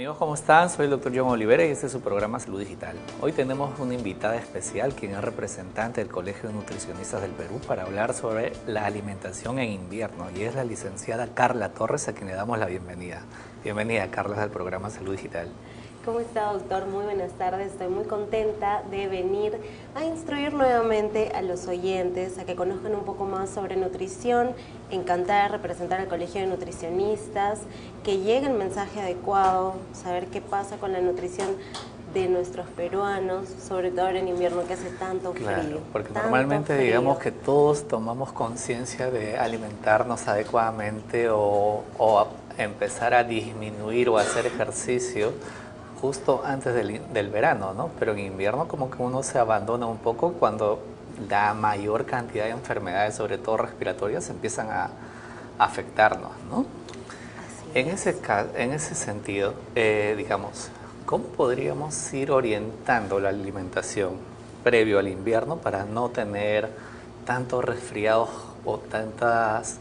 Amigos, ¿cómo están? Soy el Dr. John Olivera y este es su programa Salud Digital. Hoy tenemos una invitada especial, quien es representante del Colegio de Nutricionistas del Perú, para hablar sobre la alimentación en invierno, y es la licenciada Carla Torres, a quien le damos la bienvenida. Bienvenida, Carla, al programa Salud Digital. ¿Cómo está, doctor? Muy buenas tardes. Estoy muy contenta de venir a instruir nuevamente a los oyentes, a que conozcan un poco más sobre nutrición. Encantada de representar al Colegio de Nutricionistas, que llegue el mensaje adecuado, saber qué pasa con la nutrición de nuestros peruanos, sobre todo ahora en invierno que hace tanto frío. Claro, porque normalmente digamos que todos tomamos conciencia de alimentarnos adecuadamente o empezar a disminuir o hacer ejercicio justo antes del verano, ¿no? Pero en invierno como que uno se abandona un poco cuando la mayor cantidad de enfermedades, sobre todo respiratorias, empiezan a afectarnos, ¿no? En ese sentido, digamos, ¿cómo podríamos ir orientando la alimentación previo al invierno para no tener tantos resfriados o tantos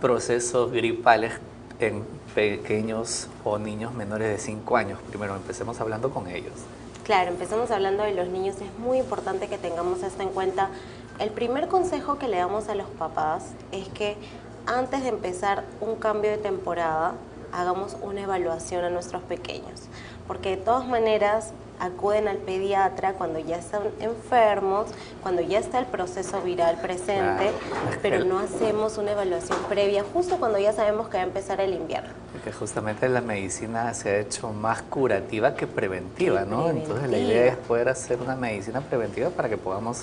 procesos gripales en pequeños o niños menores de 5 años? Primero empecemos hablando con ellos. Claro, empezamos hablando de los niños. Es muy importante que tengamos esto en cuenta. El primer consejo que le damos a los papás es que antes de empezar un cambio de temporada, hagamos una evaluación a nuestros pequeños, porque de todas maneras acuden al pediatra cuando ya están enfermos, cuando ya está el proceso viral presente, claro, pero no hacemos una evaluación previa justo cuando ya sabemos que va a empezar el invierno. Porque justamente la medicina se ha hecho más curativa que preventiva, ¿no? Entonces la idea es poder hacer una medicina preventiva para que podamos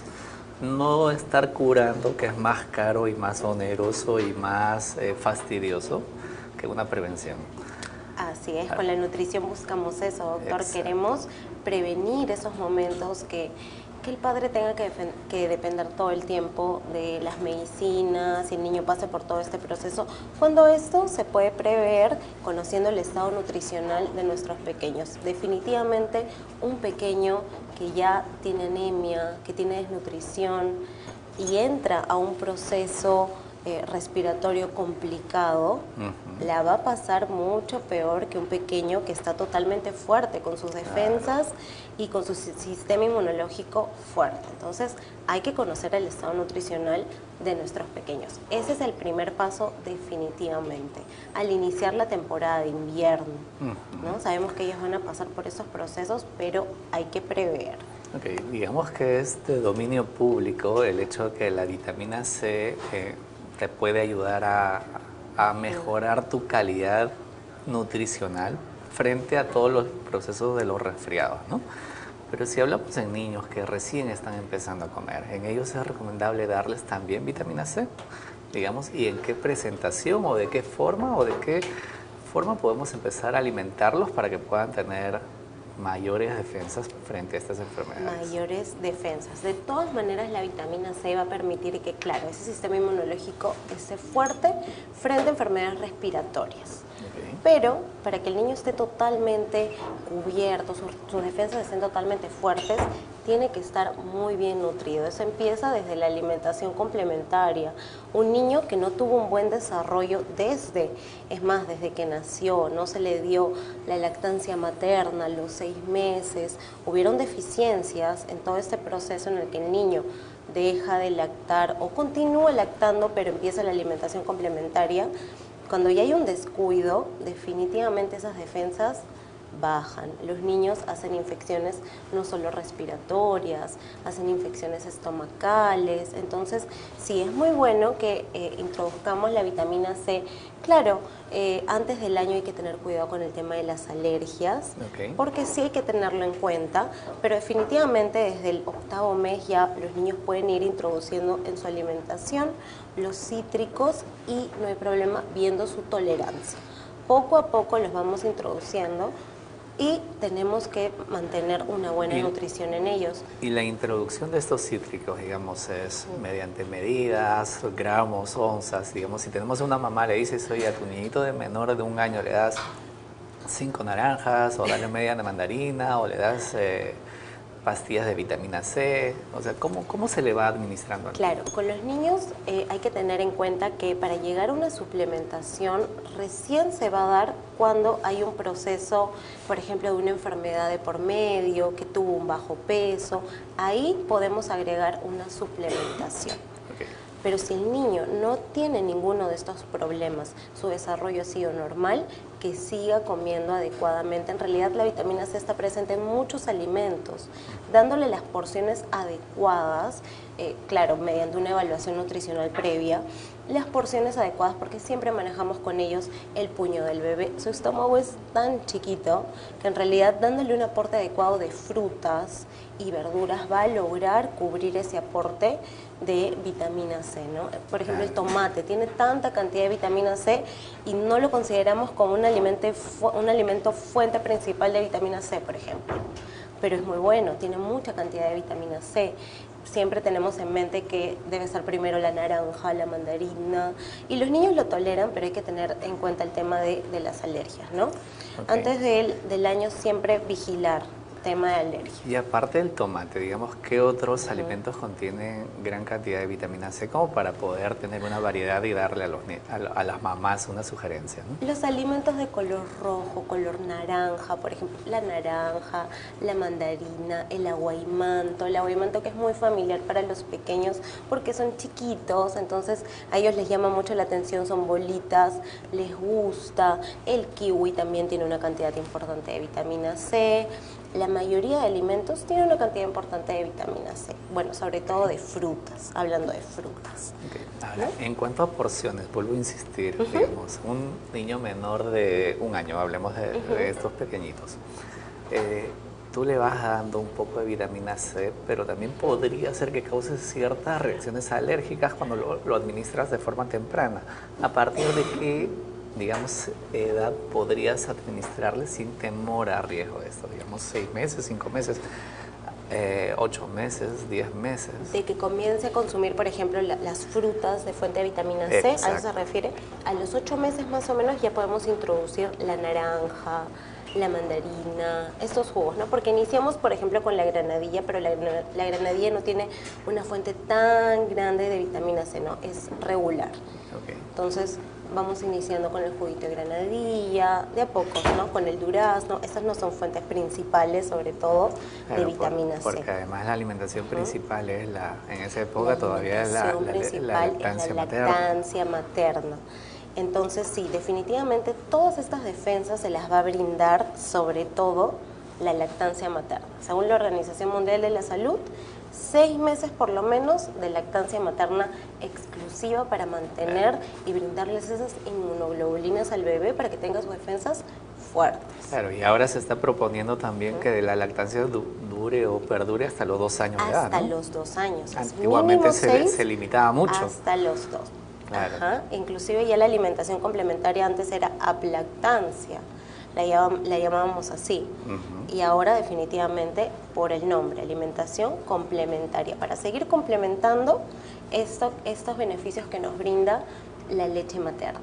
no estar curando, que es más caro y más oneroso y más fastidioso que una prevención. Así es, con la nutrición buscamos eso, doctor. Exacto. Queremos prevenir esos momentos que el padre tenga que depender todo el tiempo de las medicinas y el niño pase por todo este proceso, cuando esto se puede prever conociendo el estado nutricional de nuestros pequeños. Definitivamente un pequeño que ya tiene anemia, que tiene desnutrición y entra a un proceso respiratorio complicado, la va a pasar mucho peor que un pequeño que está totalmente fuerte con sus defensas y con su sistema inmunológico fuerte. Entonces hay que conocer el estado nutricional de nuestros pequeños. Ese es el primer paso definitivamente, al iniciar la temporada de invierno, ¿no? Sabemos que ellos van a pasar por esos procesos, pero hay que prever. Okay. Digamos que es de dominio público el hecho de que la vitamina C te puede ayudar a mejorar tu calidad nutricional frente a todos los procesos de los resfriados, ¿no? Pero si hablamos en niños que recién están empezando a comer, ¿en ellos es recomendable darles también vitamina C? Digamos, ¿y en qué presentación o de qué forma podemos empezar a alimentarlos para que puedan tener mayores defensas frente a estas enfermedades? Mayores defensas. De todas maneras, la vitamina C va a permitir que, claro, ese sistema inmunológico esté fuerte frente a enfermedades respiratorias. Okay. Pero para que el niño esté totalmente cubierto, sus defensas estén totalmente fuertes, tiene que estar muy bien nutrido. Eso empieza desde la alimentación complementaria. Un niño que no tuvo un buen desarrollo desde que nació, no se le dio la lactancia materna, los 6 meses, hubieron deficiencias en todo este proceso en el que el niño deja de lactar o continúa lactando, pero empieza la alimentación complementaria. Cuando ya hay un descuido, definitivamente esas defensas bajan. Los niños hacen infecciones no solo respiratorias, hacen infecciones estomacales. Entonces, sí es muy bueno que introduzcamos la vitamina C. Claro, antes del año hay que tener cuidado con el tema de las alergias, porque sí hay que tenerlo en cuenta, pero definitivamente desde el 8º mes ya los niños pueden ir introduciendo en su alimentación los cítricos y no hay problema viendo su tolerancia. Poco a poco los vamos introduciendo y tenemos que mantener una buena nutrición en ellos. Y la introducción de estos cítricos, digamos, es mediante medidas, gramos, onzas. Digamos, si tenemos una mamá, le dices, oye, a tu niñito de menor de 1 año le das 5 naranjas, o dale media de mandarina, o le das pastillas de vitamina C? O sea, ¿cómo se le va administrando? Claro, con los niños hay que tener en cuenta que para llegar a una suplementación recién se va a dar cuando hay un proceso, por ejemplo, de una enfermedad de por medio, que tuvo un bajo peso. Ahí podemos agregar una suplementación. Okay. Pero si el niño no tiene ninguno de estos problemas, su desarrollo ha sido normal, que siga comiendo adecuadamente. En realidad la vitamina C está presente en muchos alimentos, dándole las porciones adecuadas, claro, mediante una evaluación nutricional previa, las porciones adecuadas, porque siempre manejamos con ellos el puño del bebé. Su estómago es tan chiquito que en realidad dándole un aporte adecuado de frutas y verduras va a lograr cubrir ese aporte de vitamina C, ¿no? Por ejemplo, el tomate tiene tanta cantidad de vitamina C y no lo consideramos como un alimento fuente principal de vitamina C, por ejemplo. Pero es muy bueno, tiene mucha cantidad de vitamina C. Siempre tenemos en mente que debe ser primero la naranja, la mandarina, y los niños lo toleran, pero hay que tener en cuenta el tema de las alergias, ¿no? Okay. Antes del año siempre vigilar tema de alergia. Y aparte del tomate, digamos, ¿qué otros alimentos contienen gran cantidad de vitamina C como para poder tener una variedad y darle a las mamás una sugerencia, ¿no? Los alimentos de color rojo, color naranja, por ejemplo, la naranja, la mandarina, el aguaimanto que es muy familiar para los pequeños porque son chiquitos, entonces a ellos les llama mucho la atención, son bolitas, les gusta. El kiwi también tiene una cantidad importante de vitamina C. La mayoría de alimentos tienen una cantidad importante de vitamina C. Bueno, sobre todo de frutas, hablando de frutas. Okay. Ahora, ¿no? En cuanto a porciones, vuelvo a insistir, digamos, un niño menor de 1 año, hablemos de estos pequeñitos, tú le vas dando un poco de vitamina C, pero también podría ser que cause ciertas reacciones alérgicas cuando lo administras de forma temprana. ¿A partir de qué, digamos, edad podrías administrarle sin temor a riesgo de esto? Digamos, 6 meses, 5 meses, 8 meses, 10 meses. De que comience a consumir, por ejemplo, las frutas de fuente de vitamina C. Exacto. ¿A eso se refiere? A los 8 meses más o menos ya podemos introducir la naranja, la mandarina, estos jugos, ¿no? Porque iniciamos, por ejemplo, con la granadilla, pero la granadilla no tiene una fuente tan grande de vitamina C, ¿no? Es regular. Okay. Entonces, vamos iniciando con el juguito de granadilla, de a pocos, ¿no? Con el durazno. Estas no son fuentes principales, sobre todo, claro, de vitamina C. Porque además la alimentación principal es en esa época todavía es la lactancia materna. Entonces, sí, definitivamente todas estas defensas se las va a brindar, sobre todo, la lactancia materna. Según la Organización Mundial de la Salud, 6 meses por lo menos de lactancia materna exclusiva para mantener y brindarles esas inmunoglobulinas al bebé para que tenga sus defensas fuertes. Claro, y ahora se está proponiendo también que la lactancia dure o perdure hasta los 2 años de edad, ¿no? Hasta los 2 años. Antiguamente se limitaba mucho. Hasta los 2. Claro. Ajá. Inclusive ya la alimentación complementaria antes era aplactancia, la llamábamos así. Y ahora definitivamente por el nombre, alimentación complementaria, para seguir complementando estos beneficios que nos brinda la leche materna.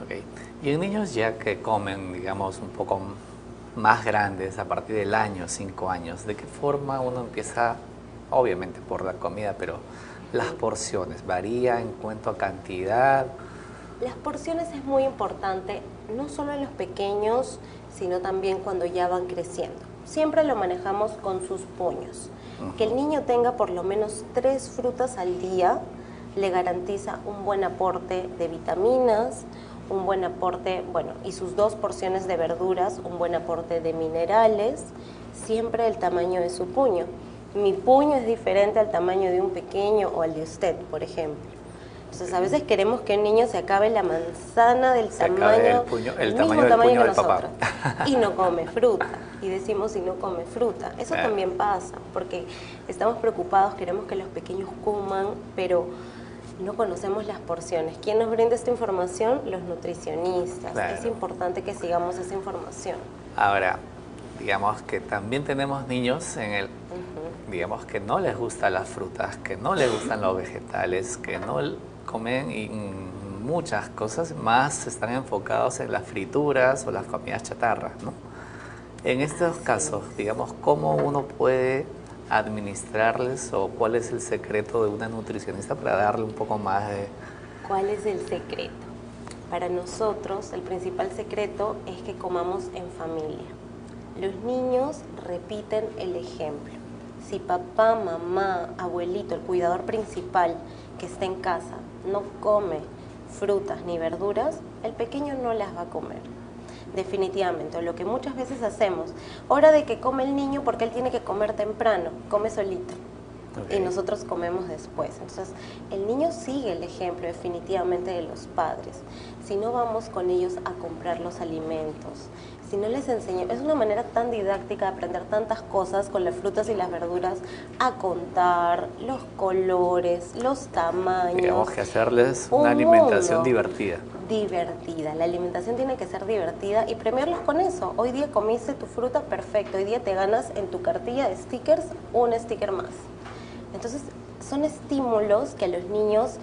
Okay. Y en niños ya que comen, digamos, un poco más grandes, a partir del año, 5 años, ¿de qué forma uno empieza, obviamente por la comida, pero las porciones varía en cuanto a cantidad? Las porciones es muy importante, no solo en los pequeños, sino también cuando ya van creciendo. Siempre lo manejamos con sus puños. Que el niño tenga por lo menos 3 frutas al día le garantiza un buen aporte de vitaminas, un buen aporte, bueno, y sus 2 porciones de verduras, un buen aporte de minerales, siempre del tamaño de su puño. Mi puño es diferente al tamaño de un pequeño o al de usted, por ejemplo. Entonces, a veces queremos que un niño se acabe la manzana del tamaño, el mismo tamaño que nosotros, y no come fruta. Y decimos, y no come fruta. Eso también pasa, porque estamos preocupados, queremos que los pequeños coman, pero no conocemos las porciones. ¿Quién nos brinda esta información? Los nutricionistas. Claro. Es importante que sigamos esa información. Ahora, digamos que también tenemos niños digamos que no les gustan las frutas, que no les gustan los vegetales, que no comen y muchas cosas más están enfocados en las frituras o las comidas chatarras, ¿no? En estos casos, digamos, ¿cómo uno puede administrarles o cuál es el secreto de una nutricionista para darle un poco más de... ¿Cuál es el secreto? Para nosotros el principal secreto es que comamos en familia. Los niños repiten el ejemplo. Si papá, mamá, abuelito, el cuidador principal que está en casa no come frutas ni verduras, el pequeño no las va a comer. Definitivamente, lo que muchas veces hacemos, hora de que come el niño porque él tiene que comer temprano, come solito. Okay. Y nosotros comemos después. Entonces, el niño sigue el ejemplo definitivamente de los padres. Si no vamos con ellos a comprar los alimentos, si no les enseñamos, es una manera tan didáctica de aprender tantas cosas con las frutas y las verduras, a contar los colores, los tamaños. Digamos que hacerles una alimentación divertida. Divertida, la alimentación tiene que ser divertida y premiarlos con eso. Hoy día comiste tu fruta, perfecto, hoy día te ganas en tu cartilla de stickers un sticker más. Entonces son estímulos que a los niños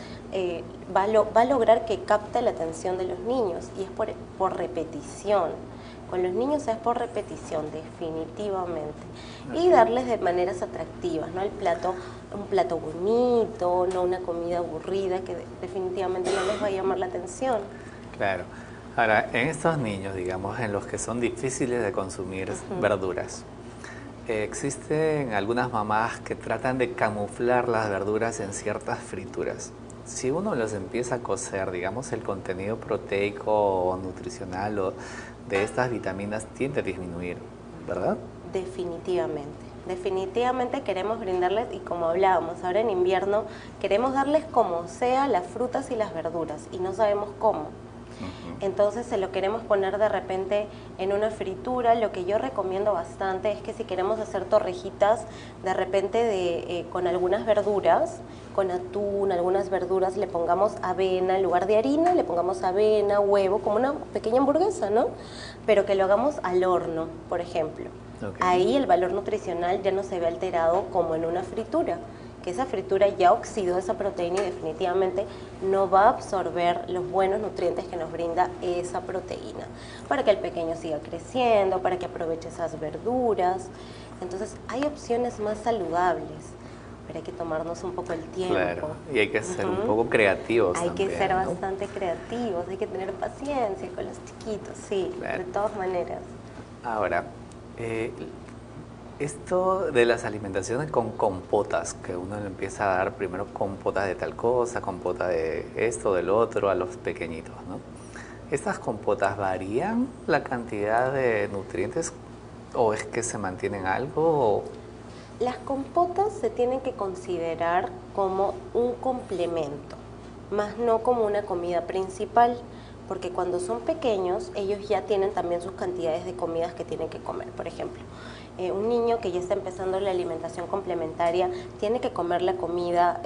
va a lograr que capte la atención de los niños y es por repetición. Con los niños es por repetición, definitivamente. Y darles de maneras atractivas, ¿no? Un plato bonito, no una comida aburrida que definitivamente no les va a llamar la atención. Claro. Ahora, en estos niños, digamos, en los que son difíciles de consumir verduras, existen algunas mamás que tratan de camuflar las verduras en ciertas frituras. Si uno los empieza a cocer, digamos, el contenido proteico o nutricional o de estas vitaminas tiende a disminuir, ¿verdad? Definitivamente. Definitivamente queremos brindarles, y como hablábamos, ahora en invierno, queremos darles como sea las frutas y las verduras, y no sabemos cómo. Entonces se lo queremos poner de repente en una fritura. Lo que yo recomiendo bastante es que si queremos hacer torrejitas de repente con algunas verduras, con atún, algunas verduras, le pongamos avena en lugar de harina, le pongamos avena, huevo, como una pequeña hamburguesa, ¿no? Pero que lo hagamos al horno, por ejemplo. Okay. Ahí el valor nutricional ya no se ve alterado como en una fritura, que esa fritura ya oxidó esa proteína y definitivamente no va a absorber los buenos nutrientes que nos brinda esa proteína, para que el pequeño siga creciendo, para que aproveche esas verduras. Entonces hay opciones más saludables, pero hay que tomarnos un poco el tiempo. Claro, y hay que ser un poco creativos Hay también, que ser ¿no? bastante creativos, hay que tener paciencia con los chiquitos, sí, claro. De todas maneras. Ahora, esto de las alimentaciones con compotas, que uno le empieza a dar primero compotas de tal cosa, compota de esto, del otro, a los pequeñitos, ¿no? ¿Estas compotas varían la cantidad de nutrientes o es que se mantienen algo? Las compotas se tienen que considerar como un complemento, más no como una comida principal, porque cuando son pequeños ellos ya tienen también sus cantidades de comidas que tienen que comer. Por ejemplo, un niño que ya está empezando la alimentación complementaria tiene que comer la comida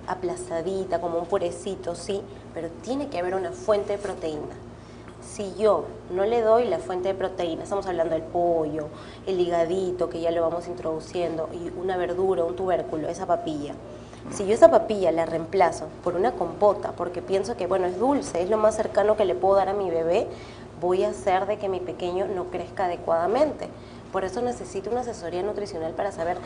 aplastadita, como un purecito, sí, pero tiene que haber una fuente de proteína. Si yo no le doy la fuente de proteína, estamos hablando del pollo, el higadito que ya lo vamos introduciendo, y una verdura, un tubérculo, esa papilla. Si yo esa papilla la reemplazo por una compota, porque pienso que bueno, es dulce, es lo más cercano que le puedo dar a mi bebé, voy a hacer de que mi pequeño no crezca adecuadamente. Por eso necesito una asesoría nutricional para saber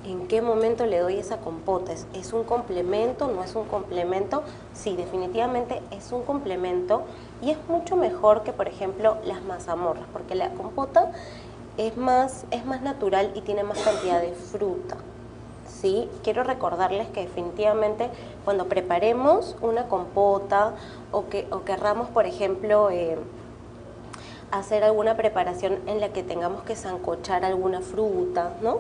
en qué momento le doy esa compota. ¿Es un complemento? ¿No es un complemento? Sí, definitivamente es un complemento y es mucho mejor que, por ejemplo, las mazamorras, porque la compota es más natural y tiene más cantidad de fruta. ¿Sí? Quiero recordarles que definitivamente cuando preparemos una compota o querramos, por ejemplo, hacer alguna preparación en la que tengamos que sancochar alguna fruta, ¿no?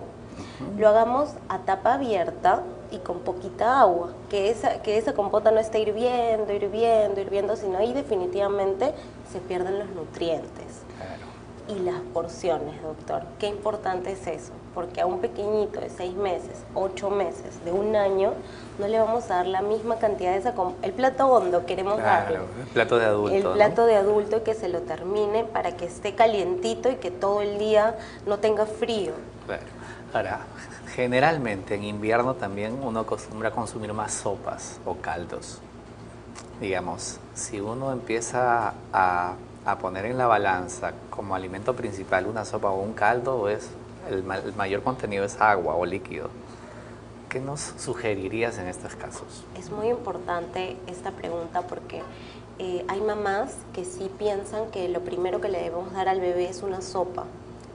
Lo hagamos a tapa abierta y con poquita agua, que esa compota no esté hirviendo, sino ahí definitivamente se pierden los nutrientes. Claro. Y las porciones, doctor, qué importante es eso, porque a un pequeñito de 6 meses, 8 meses, de 1 año, no le vamos a dar la misma cantidad de el plato hondo queremos darle. El plato de adulto. El plato de adulto, y que se lo termine para que esté calientito y que todo el día no tenga frío. Claro. Ahora, generalmente en invierno también uno acostumbra a consumir más sopas o caldos. Digamos, si uno empieza a poner en la balanza como alimento principal una sopa o un caldo, es el mayor contenido es agua o líquido. ¿Qué nos sugerirías en estos casos? Es muy importante esta pregunta porque hay mamás que sí piensan que lo primero que le debemos dar al bebé es una sopa.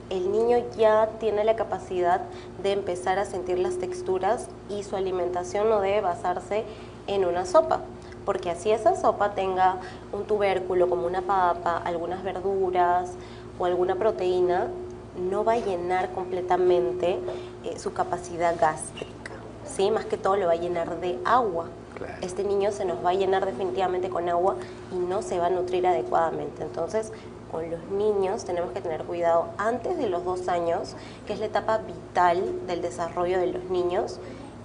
El niño ya tiene la capacidad de empezar a sentir las texturas y su alimentación no debe basarse en una sopa, porque así esa sopa tenga un tubérculo como una papa, algunas verduras o alguna proteína, no va a llenar completamente su capacidad gástrica, ¿sí? Más que todo lo va a llenar de agua. Claro. Este niño se nos va a llenar definitivamente con agua y no se va a nutrir adecuadamente. Entonces, con los niños tenemos que tener cuidado antes de los 2 años, que es la etapa vital del desarrollo de los niños,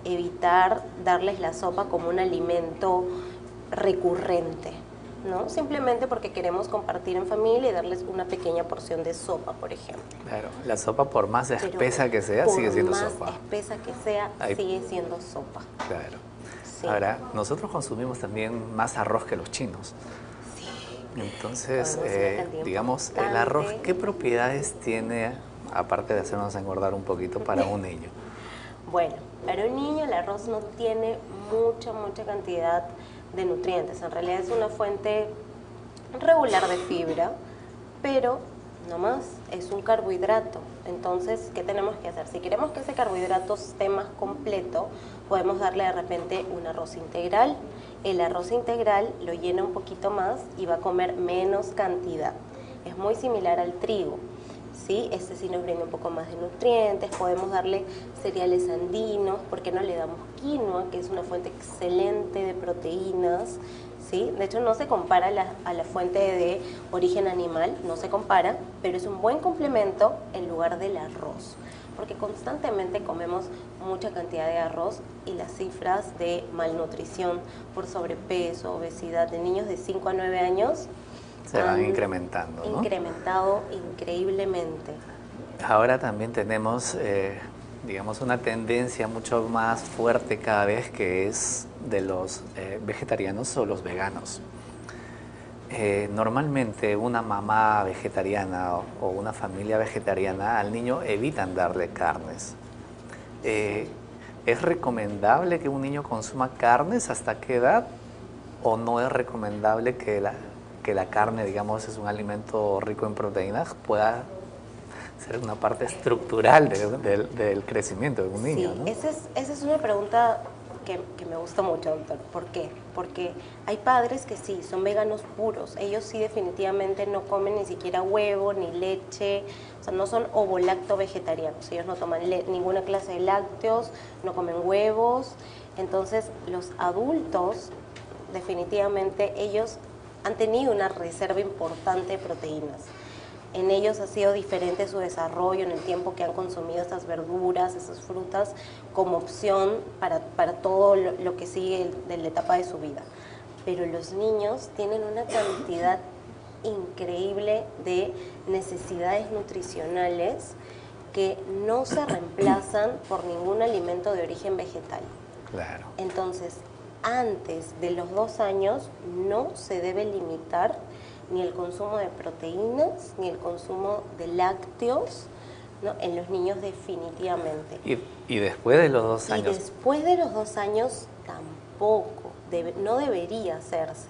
evitar darles la sopa como un alimento recurrente, ¿no? Simplemente porque queremos compartir en familia y darles una pequeña porción de sopa, por ejemplo. Claro, la sopa por más espesa que sea, sigue siendo sopa. Por más espesa que sea, sigue siendo sopa. Claro. Sí. Ahora, nosotros consumimos también más arroz que los chinos. Sí. Entonces, digamos, el arroz, ¿qué propiedades tiene, aparte de hacernos engordar un poquito, para un niño? Bueno, para un niño el arroz no tiene mucha cantidad de nutrientes. En realidad es una fuente regular de fibra, pero no más, es un carbohidrato. Entonces, ¿qué tenemos que hacer? Si queremos que ese carbohidrato esté más completo, podemos darle de repente un arroz integral. El arroz integral lo llena un poquito más y va a comer menos cantidad. Es muy similar al trigo, ¿sí? Este sí nos brinda un poco más de nutrientes. Podemos darle cereales andinos, ¿por qué no le damos quinoa, que es una fuente excelente de proteínas? ¿Sí? De hecho, no se compara a la fuente de origen animal, no se compara, pero es un buen complemento en lugar del arroz, porque constantemente comemos mucha cantidad de arroz y las cifras de malnutrición por sobrepeso, obesidad de niños de 5 a 9 años se van incrementando, ¿no? Incrementado increíblemente. Ahora también tenemos, digamos, una tendencia mucho más fuerte cada vez, que es de los vegetarianos o los veganos. Normalmente una mamá vegetariana o una familia vegetariana al niño evitan darle carnes. ¿Es recomendable que un niño consuma carnes? ¿Hasta qué edad? ¿O no es recomendable que la carne, digamos, es un alimento rico en proteínas, pueda ser una parte estructural del crecimiento de un niño? Sí, ¿no? esa es una pregunta que me gusta mucho, doctor. ¿Por qué? Porque hay padres que sí, son veganos puros. Ellos sí definitivamente no comen ni siquiera huevo, ni leche. O sea, no son ovolacto vegetarianos. Ellos no toman ninguna clase de lácteos, no comen huevos. Entonces, los adultos, definitivamente, ellos han tenido una reserva importante de proteínas. En ellos ha sido diferente su desarrollo en el tiempo que han consumido estas verduras, esas frutas, como opción para todo lo que sigue de la etapa de su vida. Pero los niños tienen una cantidad increíble de necesidades nutricionales que no se reemplazan por ningún alimento de origen vegetal. Claro. Entonces, antes de los 2 años no se debe limitar ni el consumo de proteínas, ni el consumo de lácteos, ¿no? En los niños definitivamente. ¿Y después de los 2 años? Y después de los 2 años tampoco, no debería hacerse.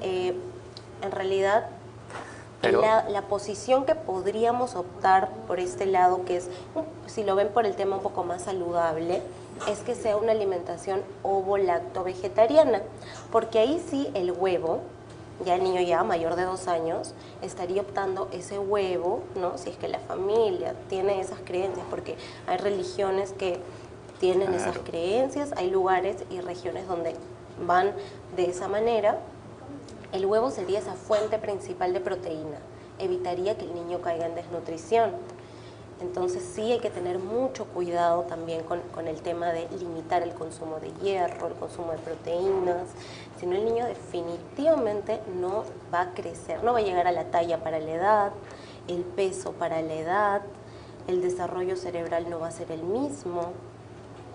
En realidad, pero la posición que podríamos optar por este lado, que es, si lo ven por el tema un poco más saludable, es que sea una alimentación ovo-lacto-vegetariana, porque ahí sí el huevo, ya el niño ya mayor de 2 años, estaría optando ese huevo, ¿no? Si es que la familia tiene esas creencias, porque hay religiones que tienen esas creencias, hay lugares y regiones donde van de esa manera. El huevo sería esa fuente principal de proteína, evitaría que el niño caiga en desnutrición. Entonces sí hay que tener mucho cuidado también con el tema de limitar el consumo de hierro, el consumo de proteínas, si no el niño definitivamente no va a crecer, no va a llegar a la talla para la edad, el peso para la edad, el desarrollo cerebral no va a ser el mismo.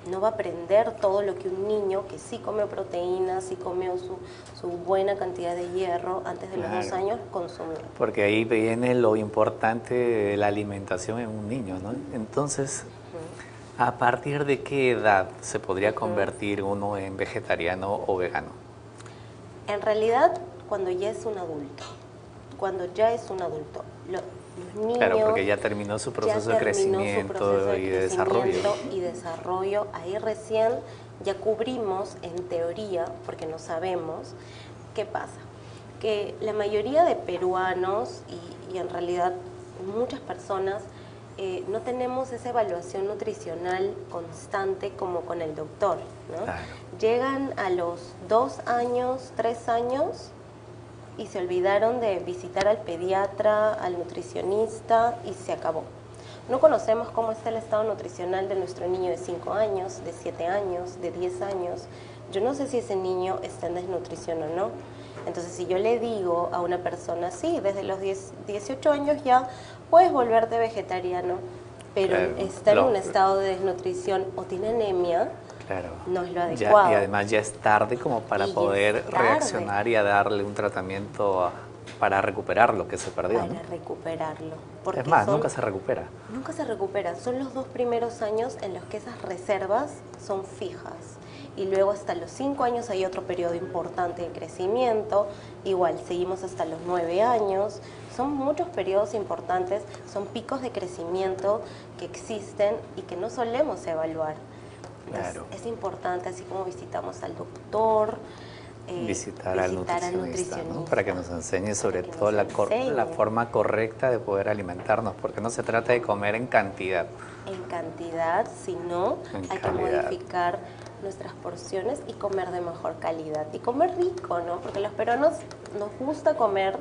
no va a aprender todo lo que un niño que sí come proteínas, sí come su buena cantidad de hierro antes de los 2 años consume. Porque ahí viene lo importante de la alimentación en un niño, ¿no? Entonces, ¿a partir de qué edad se podría convertir uno en vegetariano o vegano? En realidad, cuando ya es un adulto. Cuando ya es un adulto. Los niños, claro, porque ya terminó su proceso de crecimiento y de desarrollo. Ahí recién ya cubrimos, en teoría, porque no sabemos, ¿qué pasa? Que la mayoría de peruanos y en realidad muchas personas no tenemos esa evaluación nutricional constante como con el doctor, ¿no? Claro. Llegan a los 2 años, 3 años y se olvidaron de visitar al pediatra, al nutricionista y se acabó. No conocemos cómo está el estado nutricional de nuestro niño de 5 años, de 7 años, de 10 años. Yo no sé si ese niño está en desnutrición o no. Entonces, si yo le digo a una persona, sí, desde los 18 años ya puedes volverte vegetariano, pero está en un estado de desnutrición o tiene anemia, no es lo adecuado. Y además ya es tarde como para poder reaccionar y a darle un tratamiento para recuperar lo que se perdió. Para recuperarlo. Es más, nunca se recupera. Nunca se recupera. Son los 2 primeros años en los que esas reservas son fijas. Y luego hasta los 5 años hay otro periodo importante de crecimiento. Igual, seguimos hasta los 9 años. Son muchos periodos importantes, son picos de crecimiento que existen y que no solemos evaluar. Entonces, es importante, así como visitamos al doctor, visitar al nutricionista, ¿no? Para que nos enseñe sobre todo la forma correcta de poder alimentarnos, porque no se trata de comer en cantidad. En cantidad, sino hay que modificar nuestras porciones y comer de mejor calidad. Y comer rico, ¿no? Porque los peruanos nos gusta comer,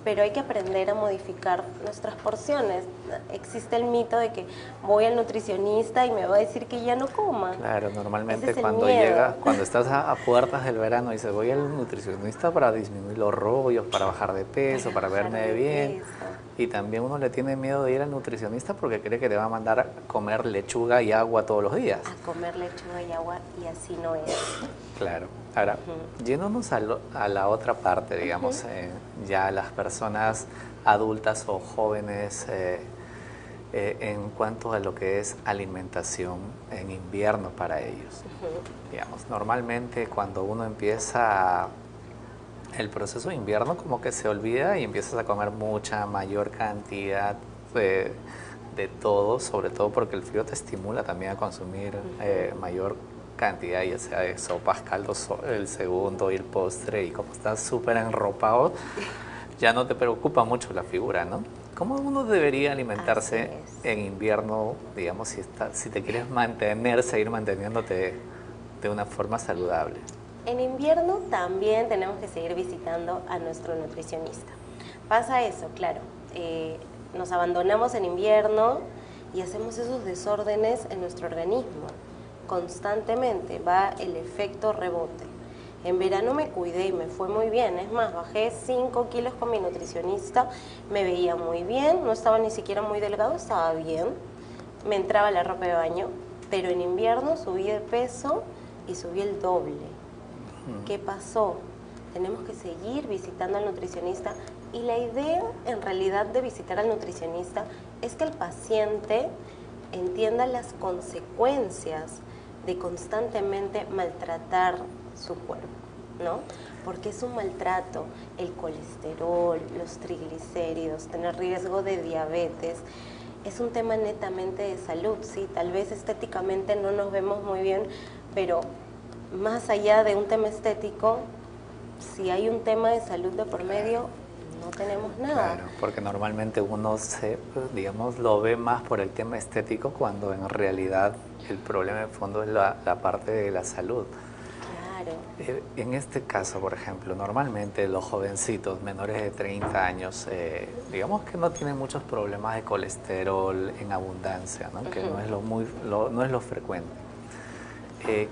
pero hay que aprender a modificar nuestras porciones. Existe el mito de que voy al nutricionista y me va a decir que ya no coma. Claro, normalmente cuando estás a puertas del verano, dices, voy al nutricionista para disminuir los rollos, para bajar de peso, para verme bien. Y también uno le tiene miedo de ir al nutricionista porque cree que te va a mandar a comer lechuga y agua todos los días. A comer lechuga y agua, y así no es. Claro. Ahora, yéndonos a la otra parte, digamos, ya las personas adultas o jóvenes en cuanto a lo que es alimentación en invierno para ellos. Digamos, normalmente cuando uno empieza el proceso de invierno, como que se olvida y empiezas a comer mucha mayor cantidad de todo, sobre todo porque el frío te estimula también a consumir mayor cantidad, ya sea de sopas, caldos, el segundo y el postre, y como estás súper enropado, ya no te preocupa mucho la figura, ¿no? ¿Cómo uno debería alimentarse en invierno, digamos, si te quieres seguir manteniéndote de una forma saludable? En invierno también tenemos que seguir visitando a nuestro nutricionista. Pasa eso, claro, nos abandonamos en invierno y hacemos esos desórdenes en nuestro organismo. Constantemente va el efecto rebote. En verano me cuidé y me fue muy bien, es más, bajé 5 kilos con mi nutricionista, me veía muy bien, no estaba ni siquiera muy delgado, estaba bien, me entraba la ropa de baño, pero en invierno subí de peso y subí el doble. ¿Qué pasó? Tenemos que seguir visitando al nutricionista y la idea en realidad de visitar al nutricionista es que el paciente entienda las consecuencias de constantemente maltratar su cuerpo, ¿no? Porque es un maltrato, el colesterol, los triglicéridos, tener riesgo de diabetes, es un tema netamente de salud, sí, tal vez estéticamente no nos vemos muy bien, pero más allá de un tema estético, si hay un tema de salud de por medio, no tenemos nada. Claro, porque normalmente uno digamos, lo ve más por el tema estético cuando en realidad el problema de fondo es la parte de la salud. Claro. En este caso, por ejemplo, normalmente los jovencitos menores de 30 años, digamos que no tienen muchos problemas de colesterol en abundancia, ¿no? Que no es lo frecuente.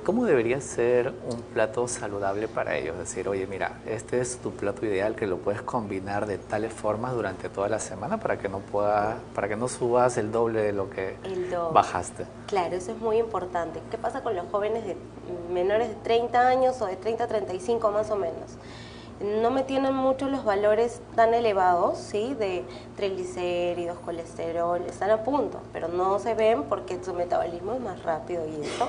¿Cómo debería ser un plato saludable para ellos? Es decir, oye, mira, este es tu plato ideal que lo puedes combinar de tales formas durante toda la semana para que no subas el doble de lo que bajaste. Claro, eso es muy importante. ¿Qué pasa con los jóvenes menores de 30 años o de 30 a 35 más o menos? No me tienen mucho los valores tan elevados, ¿sí? De triglicéridos, colesterol, están a punto, pero no se ven porque su metabolismo es más rápido y eso.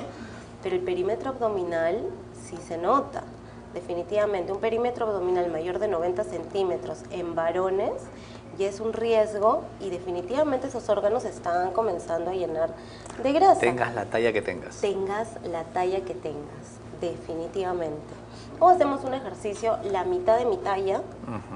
Pero el perímetro abdominal sí se nota, definitivamente. Un perímetro abdominal mayor de 90 centímetros en varones ya es un riesgo y definitivamente esos órganos están comenzando a llenar de grasa. Tengas la talla que tengas. Tengas la talla que tengas, definitivamente. O hacemos un ejercicio, la mitad de mi talla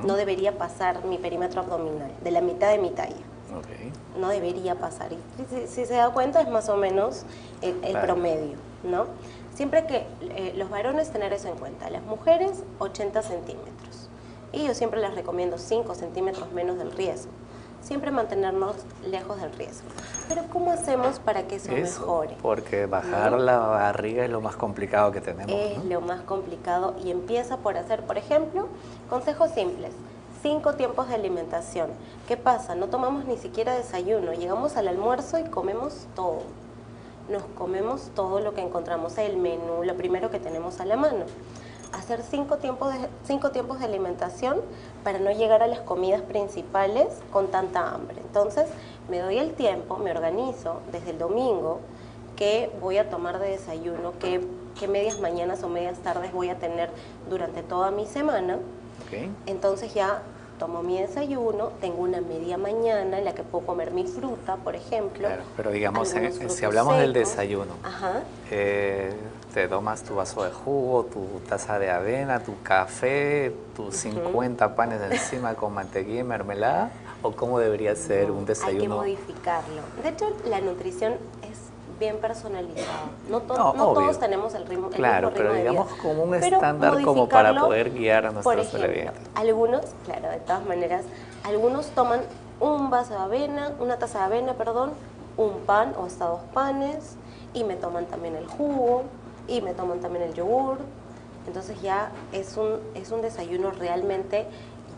no debería pasar mi perímetro abdominal, de la mitad de mi talla. Okay. No debería pasar. Y si se da cuenta es más o menos el promedio, ¿no? Siempre que los varones tener eso en cuenta. Las mujeres 80 centímetros. Y yo siempre les recomiendo 5 centímetros menos del riesgo. Siempre mantenernos lejos del riesgo. Pero ¿cómo hacemos para que eso mejore? Porque bajar la barriga es lo más complicado que tenemos. Es lo más complicado y empieza por hacer, por ejemplo, consejos simples. 5 tiempos de alimentación. ¿Qué pasa? No tomamos ni siquiera desayuno. Llegamos al almuerzo y comemos todo. Nos comemos todo lo que encontramos, el menú, lo primero que tenemos a la mano. Hacer 5 tiempos de alimentación para no llegar a las comidas principales con tanta hambre. Entonces, me doy el tiempo, me organizo desde el domingo qué voy a tomar de desayuno, qué medias mañanas o medias tardes voy a tener durante toda mi semana. Okay. Entonces ya tomo mi desayuno, tengo una media mañana en la que puedo comer mi fruta, por ejemplo. Claro, pero digamos, si hablamos del desayuno, ajá, te tomas tu vaso de jugo, tu taza de avena, tu café, tus 50 panes encima con mantequilla y mermelada, ¿o cómo debería ser un desayuno? Hay que modificarlo. De hecho, la nutrición es bien personalizada. No todos tenemos el mismo ritmo pero de vida. digamos como un estándar como para poder guiar a nuestros televidentes. Algunos, claro, de todas maneras, algunos toman un vaso de avena, una taza de avena, perdón, un pan o hasta 2 panes, y me toman también el jugo, y me toman también el yogur. Entonces ya es un desayuno realmente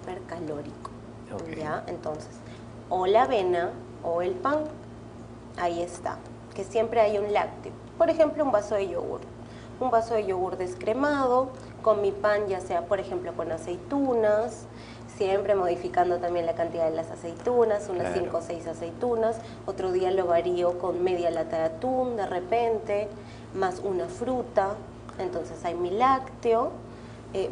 hipercalórico. Okay. ¿Ya? Entonces, o la avena o el pan, ahí está. Que siempre hay un lácteo. Por ejemplo, un vaso de yogur. Un vaso de yogur descremado, con mi pan, ya sea, por ejemplo, con aceitunas, siempre modificando también la cantidad de las aceitunas, unas 5 o 6 aceitunas. Otro día lo varío con media lata de atún, de repente, más una fruta. Entonces hay mi lácteo,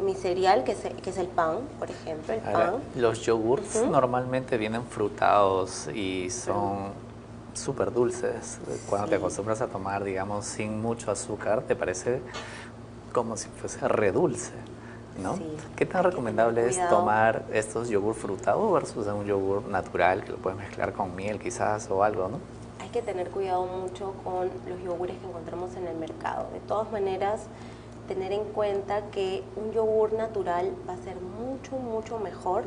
mi cereal, que es el pan, por ejemplo, el pan. Los yogurts normalmente vienen frutados y son súper dulces. Cuando te acostumbras a tomar, digamos, sin mucho azúcar, te parece como si fuese redulce, ¿no? Sí. ¿Qué tan recomendable es tomar estos yogur frutados versus un yogur natural que lo puedes mezclar con miel quizás o algo, ¿no? Hay que tener cuidado mucho con los yogures que encontramos en el mercado. De todas maneras, tener en cuenta que un yogur natural va a ser mucho mejor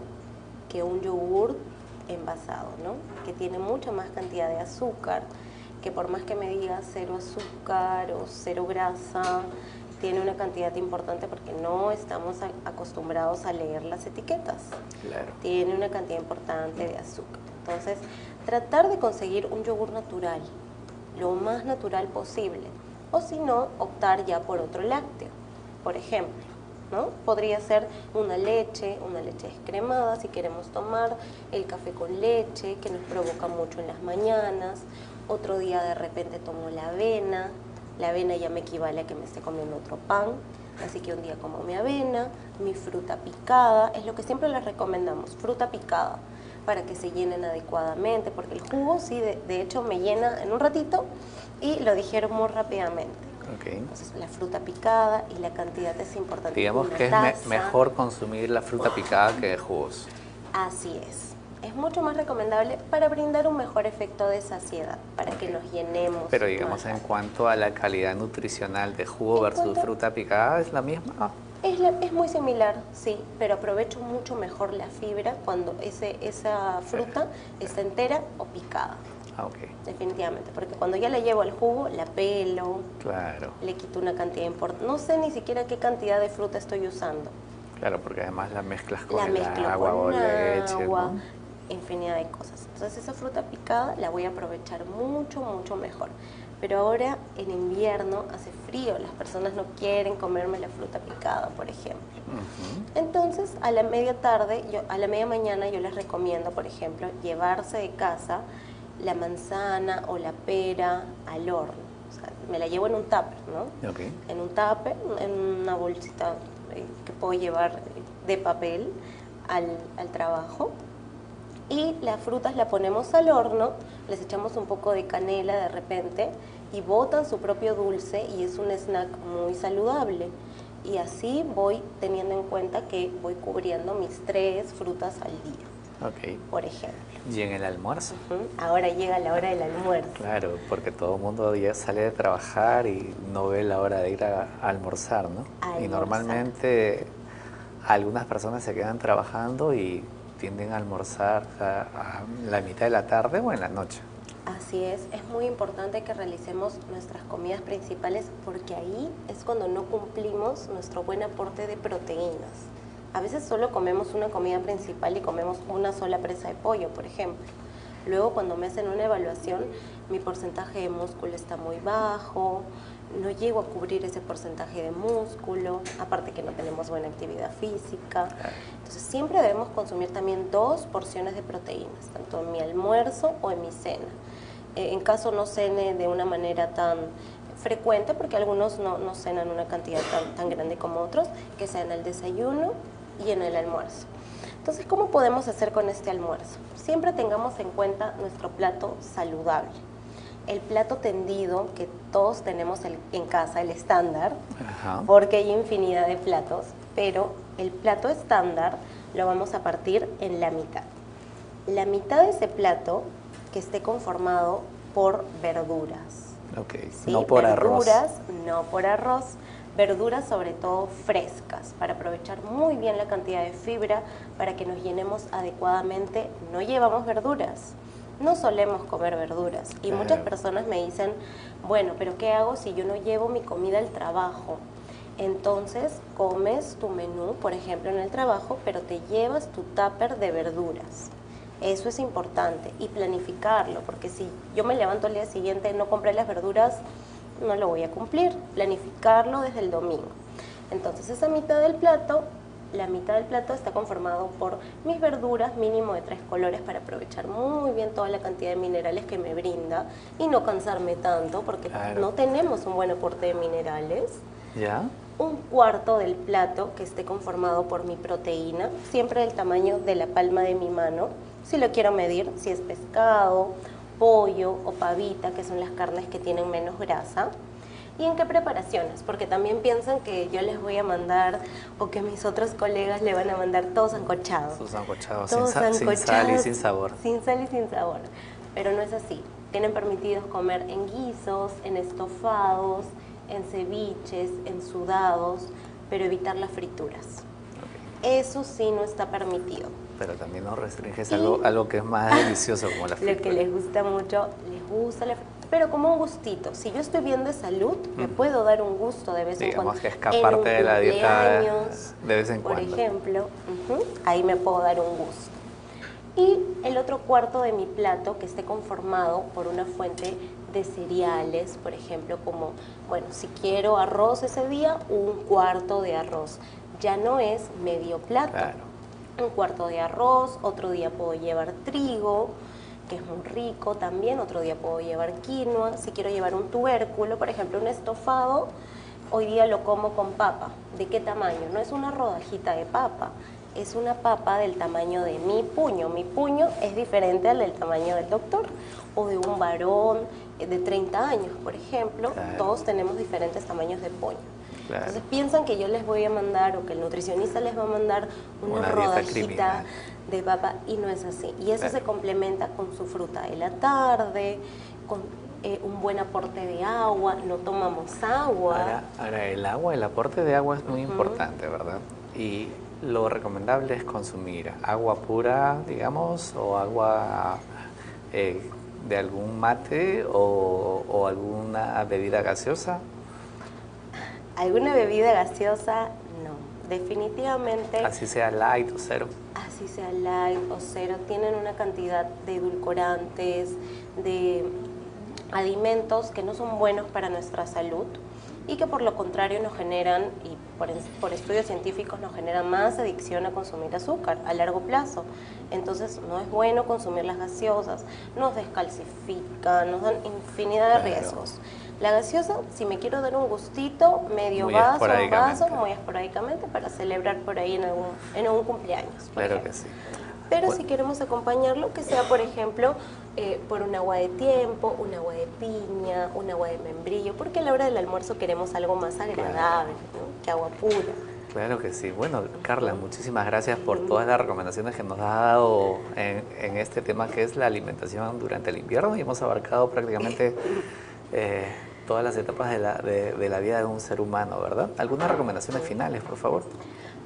que un yogur envasado, ¿no? Que tiene mucha más cantidad de azúcar, que por más que me digas 0 azúcar o 0 grasa, tiene una cantidad importante porque no estamos acostumbrados a leer las etiquetas. Claro. Tiene una cantidad importante de azúcar. Entonces, tratar de conseguir un yogur natural, lo más natural posible, o si no, optar ya por otro lácteo, por ejemplo. ¿No? Podría ser una leche descremada si queremos tomar, el café con leche que nos provoca mucho en las mañanas. Otro día de repente tomo la avena ya me equivale a que me esté comiendo otro pan, así que un día como mi avena, mi fruta picada, es lo que siempre les recomendamos, fruta picada, para que se llenen adecuadamente, porque el jugo sí, de hecho me llena en un ratito y lo digiero muy rápidamente. Okay. Entonces, la fruta picada y la cantidad es importante. Digamos que es mejor consumir la fruta picada que jugos. Así es. Es mucho más recomendable para brindar un mejor efecto de saciedad, para que nos llenemos. Pero digamos, en cuanto a la calidad nutricional de jugo versus fruta picada, ¿es la misma? Es muy similar, sí, pero aprovecho mucho mejor la fibra cuando esa fruta está entera o picada. Ah, ok. Definitivamente, porque cuando ya le llevo el jugo, la pelo, Claro. le quito una cantidad importante. No sé ni siquiera qué cantidad de fruta estoy usando. Claro, porque además la mezclas con La el mezclo agua o con leche, agua, ¿no? infinidad de cosas. Entonces esa fruta picada la voy a aprovechar mucho, mucho mejor. Pero ahora en invierno hace frío, las personas no quieren comerme la fruta picada, por ejemplo. Entonces a la media tarde, a la media mañana yo les recomiendo, por ejemplo, llevarse de casa la manzana o la pera al horno. O sea, me la llevo en un tupper, ¿no? Ok. En un tupper, en una bolsita que puedo llevar de papel al trabajo. Y las frutas las ponemos al horno, les echamos un poco de canela de repente y botan su propio dulce y es un snack muy saludable. Y así voy teniendo en cuenta que voy cubriendo mis 3 frutas al día, Ok. por ejemplo. ¿Y en el almuerzo? Ahora llega la hora del almuerzo. Claro, porque todo el mundo ya sale de trabajar y no ve la hora de ir a almorzar, ¿no? Y Almorzar. normalmente algunas personas se quedan trabajando y tienden a almorzar a la mitad de la tarde o en la noche. Así es muy importante que realicemos nuestras comidas principales porque ahí es cuando no cumplimos nuestro buen aporte de proteínas. A veces solo comemos una comida principal y comemos una sola presa de pollo, por ejemplo. Luego cuando me hacen una evaluación, mi porcentaje de músculo está muy bajo, no llego a cubrir ese porcentaje de músculo, aparte que no tenemos buena actividad física. Entonces siempre debemos consumir también 2 porciones de proteínas, tanto en mi almuerzo o en mi cena. En caso no cene de una manera tan frecuente, porque algunos no cenan una cantidad tan grande como otros, que sea en el desayuno y en el almuerzo. Entonces, ¿cómo podemos hacer con este almuerzo? Siempre tengamos en cuenta nuestro plato saludable. El plato tendido que todos tenemos en casa, el estándar, porque hay infinidad de platos, pero el plato estándar lo vamos a partir en la mitad. La mitad de ese plato que esté conformado por verduras. Ok, ¿Sí? no por verduras, arroz. no por arroz. Verduras sobre todo frescas, para aprovechar muy bien la cantidad de fibra, para que nos llenemos adecuadamente. No llevamos verduras, no solemos comer verduras. Y muchas personas me dicen, bueno, pero ¿qué hago si yo no llevo mi comida al trabajo? Entonces comes tu menú, por ejemplo, en el trabajo, pero te llevas tu tupper de verduras. Eso es importante y planificarlo, porque si yo me levanto al día siguiente y no compré las verduras, no lo voy a cumplir. Planificarlo desde el domingo. Entonces esa mitad del plato, la mitad del plato está conformado por mis verduras, mínimo de 3 colores, para aprovechar muy bien toda la cantidad de minerales que me brinda y no cansarme tanto, porque no tenemos un buen aporte de minerales. ¿Ya? Un cuarto del plato que esté conformado por mi proteína, siempre del tamaño de la palma de mi mano, si lo quiero medir, si es pescado, pollo o pavita, que son las carnes que tienen menos grasa. ¿Y en qué preparaciones? Porque también piensan que yo les voy a mandar, o que mis otros colegas le van a mandar todos sancochados. Sus sancochados, Todos sin sal y sin sabor. Sin sal y sin sabor. Pero no es así. Tienen permitidos comer en guisos, en estofados, en ceviches, en sudados, pero evitar las frituras. Eso sí no está permitido. Pero también no restringes algo que es más delicioso como la fritura. Lo que les gusta mucho, les gusta la fritura, pero como un gustito. Si yo estoy bien de salud, me puedo dar un gusto de vez en cuando. Digamos que escaparte de la dieta de vez en cuando. Por ejemplo, ahí me puedo dar un gusto. Y el otro cuarto de mi plato que esté conformado por una fuente de cereales, por ejemplo, como, bueno, si quiero arroz ese día, un cuarto de arroz. Ya no es medio plato. Claro. Un cuarto de arroz, otro día puedo llevar trigo, que es muy rico también, otro día puedo llevar quinoa. Si quiero llevar un tubérculo, por ejemplo, un estofado, hoy día lo como con papa. ¿De qué tamaño? No es una rodajita de papa, es una papa del tamaño de mi puño. Mi puño es diferente al del tamaño del doctor o de un varón de 30 años, por ejemplo. Claro. Todos tenemos diferentes tamaños de puño. Claro. Entonces piensan que yo les voy a mandar, o que el nutricionista les va a mandar una rodajita de papa, y no es así. Y eso se complementa con su fruta de la tarde, con un buen aporte de agua. No tomamos agua. Ahora el aporte de agua es muy importante, ¿verdad? Y lo recomendable es consumir agua pura, digamos, o agua de algún mate o alguna bebida gaseosa? ¿Alguna bebida gaseosa? No, definitivamente. Así sea light o cero. Así sea light o cero, tienen una cantidad de edulcorantes, de alimentos que no son buenos para nuestra salud y que por lo contrario nos generan, y por estudios científicos nos generan más adicción a consumir azúcar a largo plazo. Entonces no es bueno consumir las gaseosas, nos descalcifican, nos dan infinidad de riesgos. La gaseosa, si me quiero dar un gustito, medio vaso, un vaso, muy esporádicamente, para celebrar por ahí en algún cumpleaños. Claro que sí. Pero si queremos acompañarlo, que sea, por ejemplo, por un agua de tiempo, un agua de piña, un agua de membrillo, porque a la hora del almuerzo queremos algo más agradable, ¿no? Que agua pura. Claro que sí. Bueno, Carla, muchísimas gracias por todas las recomendaciones que nos ha dado en este tema que es la alimentación durante el invierno, y hemos abarcado prácticamente todas las etapas de la vida de un ser humano, ¿verdad? ¿Algunas recomendaciones finales, por favor?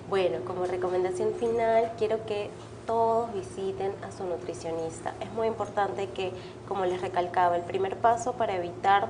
Bueno, como recomendación final, quiero que todos visiten a su nutricionista. Es muy importante que, como les recalcaba, el primer paso para evitar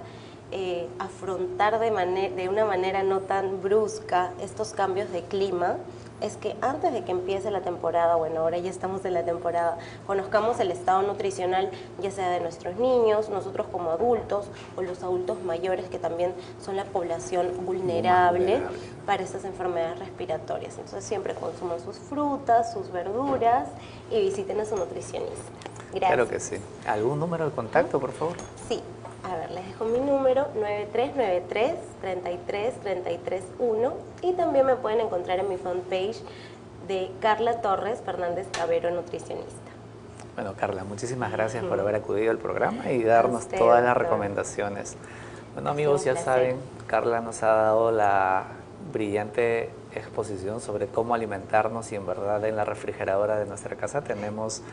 afrontar de una manera no tan brusca estos cambios de clima es que antes de que empiece la temporada, bueno, ahora ya estamos en la temporada, conozcamos el estado nutricional, ya sea de nuestros niños, nosotros como adultos, o los adultos mayores, que también son la población vulnerable para estas enfermedades respiratorias. Entonces siempre consuman sus frutas, sus verduras y visiten a su nutricionista. Gracias. Claro que sí. ¿Algún número de contacto, por favor? Sí. A ver, les dejo mi número, 9393-33331, y también me pueden encontrar en mi fanpage de Carla Torres Fernández Cabero, nutricionista. Bueno, Carla, muchísimas gracias por haber acudido al programa y darnos todas las recomendaciones. Bueno, amigos, ya saben, Carla nos ha dado la brillante exposición sobre cómo alimentarnos, y en verdad en la refrigeradora de nuestra casa tenemos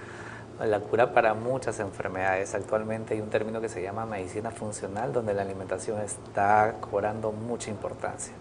la cura para muchas enfermedades. Actualmente hay un término que se llama medicina funcional, donde la alimentación está cobrando mucha importancia.